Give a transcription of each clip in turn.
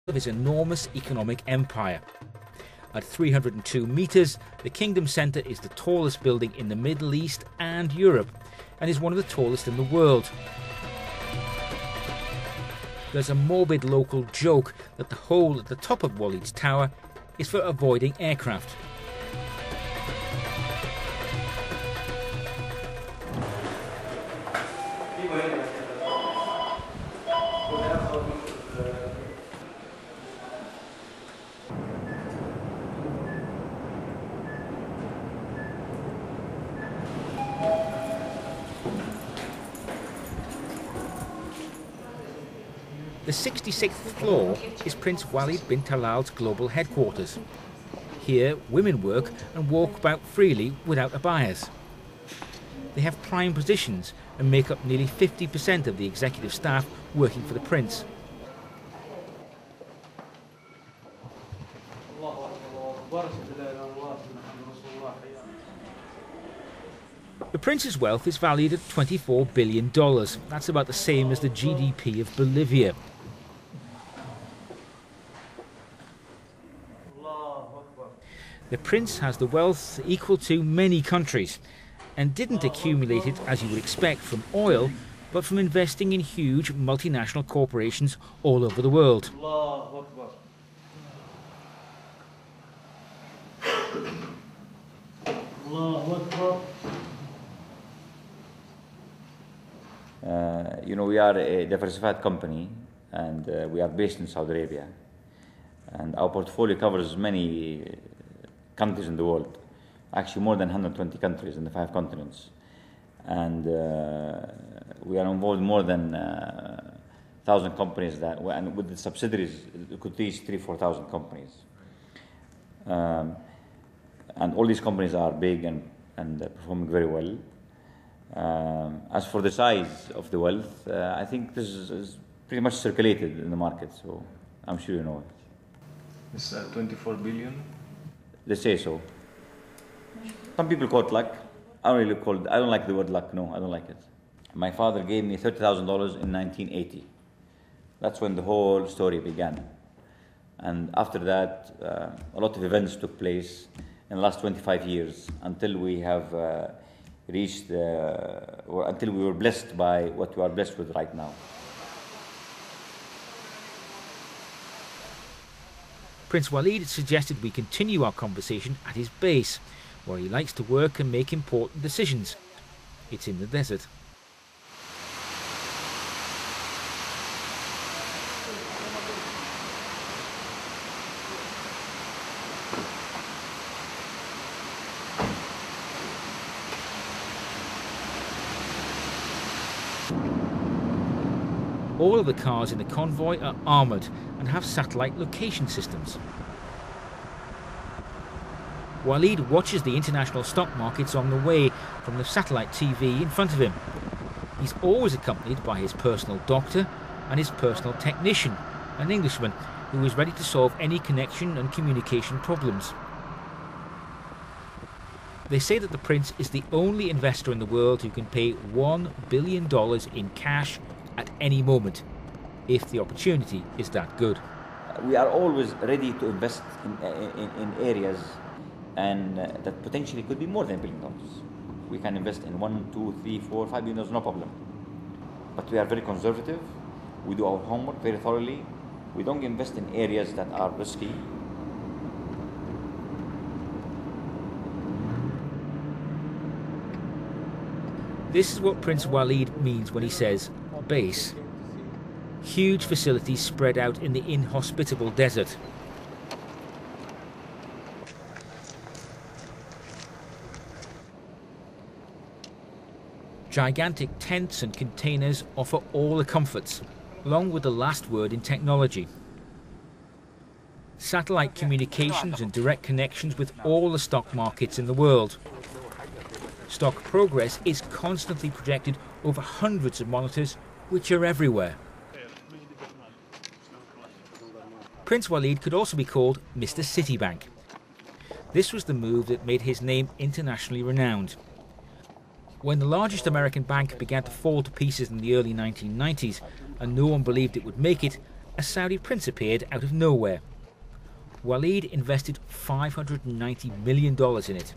of his enormous economic empire. At 302 metres, the Kingdom Centre is the tallest building in the Middle East and Europe, and is one of the tallest in the world. There's a morbid local joke that the hole at the top of Waleed's tower is for avoiding aircraft. The 66th floor is Prince Walid bin Talal's global headquarters. Here, women work and walk about freely without abayas. They have prime positions and make up nearly 50% of the executive staff working for the Prince. The Prince's wealth is valued at $24 billion. That's about the same as the GDP of Bolivia. The Prince has the wealth equal to many countries, and didn't accumulate it, as you would expect, from oil, but from investing in huge multinational corporations all over the world. We are a diversified company, and we are based in Saudi Arabia. And our portfolio covers many countries in the world, actually more than 120 countries in the 5 continents. And we are involved in more than 1,000 companies, and with the subsidiaries, it could reach 3,000–4,000 companies. And all these companies are big and performing very well. As for the size of the wealth, I think this is pretty much circulated in the market, so I'm sure you know it. It's 24 billion? They say so. Some people call it luck. I don't like the word luck, no, I don't like it. My father gave me $30,000 in 1980. That's when the whole story began. And after that, a lot of events took place in the last 25 years until we have reached, or until we were blessed by what we are blessed with right now. Prince Walid suggested we continue our conversation at his base, where he likes to work and make important decisions. It's in the desert. All of the cars in the convoy are armoured and have satellite location systems. Walid watches the international stock markets on the way from the satellite TV in front of him. He's always accompanied by his personal doctor and his personal technician, an Englishman who is ready to solve any connection and communication problems. They say that the Prince is the only investor in the world who can pay $1 billion in cash at any moment, if the opportunity is that good. We are always ready to invest in areas and that potentially could be more than $1 billion. We can invest in 1, 2, 3, 4, 5 billion, no problem. But we are very conservative. We do our homework very thoroughly. We don't invest in areas that are risky. This is what Prince Walid means when he says base. Huge facilities spread out in the inhospitable desert. Gigantic tents and containers offer all the comforts, along with the last word in technology. Satellite communications and direct connections with all the stock markets in the world. Stock progress is constantly projected over hundreds of monitors, which are everywhere. Prince Walid could also be called Mr. Citibank. This was the move that made his name internationally renowned. When the largest American bank began to fall to pieces in the early 1990s, and no one believed it would make it, a Saudi prince appeared out of nowhere. Walid invested $590 million in it.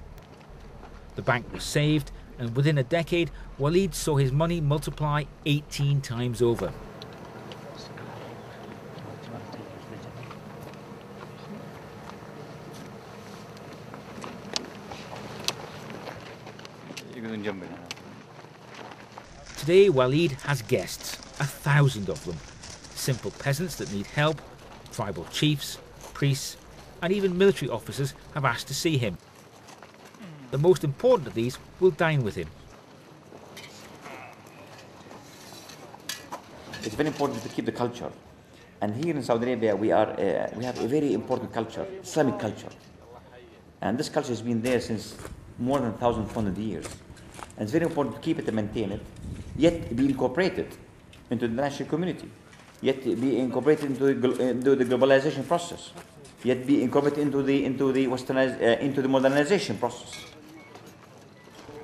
The bank was saved, and within a decade, Walid saw his money multiply 18 times over. Today, Walid has guests, 1,000 of them. Simple peasants that need help, tribal chiefs, priests, and even military officers have asked to see him. The most important of these will dine with him. It's very important to keep the culture. And here in Saudi Arabia, we have a very important culture, Islamic culture. And this culture has been there since more than 1,400 years. And it's very important to keep it and maintain it, yet be incorporated into the national community, yet be incorporated into the globalization process, yet be incorporated into the modernization process.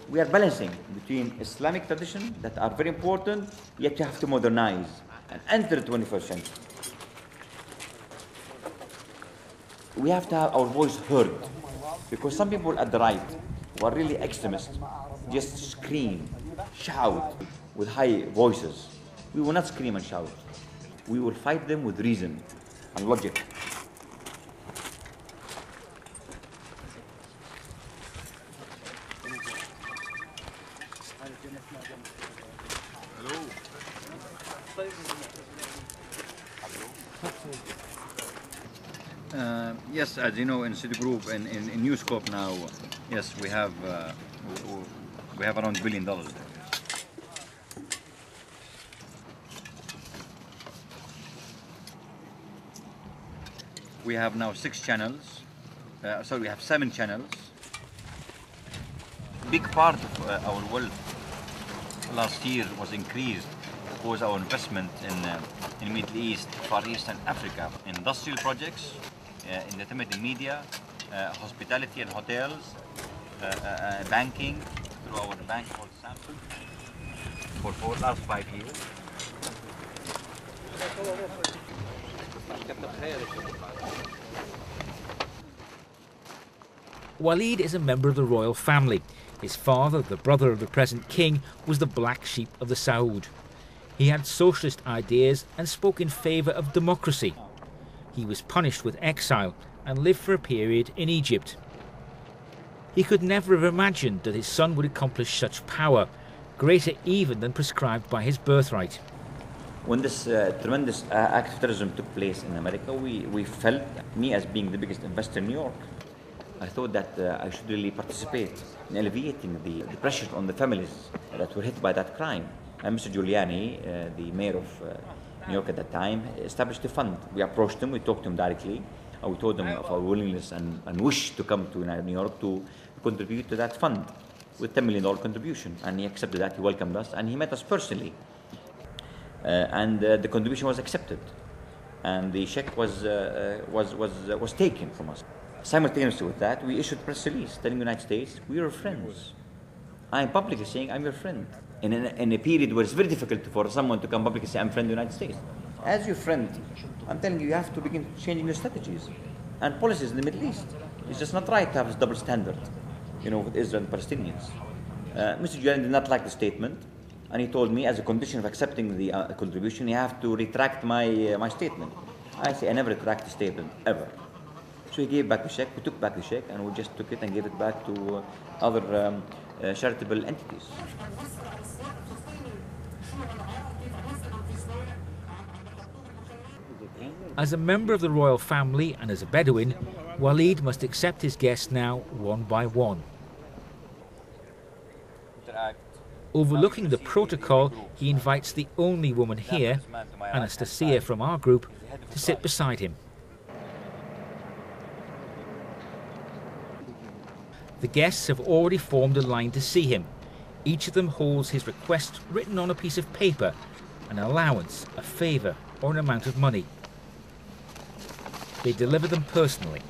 We are balancing between Islamic tradition that are very important, yet you have to modernize and enter the 21st century. We have to have our voice heard, because some people at the right who are really extremists just scream, shout with high voices. We will not scream and shout. We will fight them with reason and logic. Yes, as you know, in Citigroup, in New Scope now, yes, we have around $1 billion there. We have now 6 channels. We have 7 channels. Big part of our wealth last year was increased because our investment in Middle East, Far East, and Africa, industrial projects, entertainment and media, hospitality and hotels, banking through our bank called Sample for the last 5 years. Walid is a member of the royal family. His father, the brother of the present king, was the black sheep of the Saud. He had socialist ideas and spoke in favour of democracy. He was punished with exile and lived for a period in Egypt. He could never have imagined that his son would accomplish such power, greater even than prescribed by his birthright. When this tremendous act of terrorism took place in America, we felt, me as being the biggest investor in New York, I thought that I should really participate in alleviating the pressure on the families that were hit by that crime. And Mr. Giuliani, the mayor of New York at that time, established a fund. We approached him, we talked to him directly, and we told him of our willingness and wish to come to New York to contribute to that fund with $10 million contribution. And he accepted that, he welcomed us, and he met us personally. And the contribution was accepted. And the check was taken from us. Simultaneously with that, we issued a press release telling the United States, we are friends. I am publicly saying I'm your friend. In a period where it's very difficult for someone to come publicly say I'm friend of the United States. As your friend, I'm telling you, you have to begin changing your strategies and policies in the Middle East. It's just not right to have this double standard, with Israel and Palestinians. Mr. Giuliani did not like the statement, and he told me, as a condition of accepting the contribution, you have to retract my statement. I say, I never retract the statement, ever. So he gave back the check, we took back the check, and we just took it and gave it back to other charitable entities. As a member of the royal family and as a Bedouin, Walid must accept his guests now one by one. Overlooking the protocol, he invites the only woman here, Anastasia from our group, to sit beside him. The guests have already formed a line to see him. Each of them holds his request written on a piece of paper, an allowance, a favour, or an amount of money. They deliver them personally.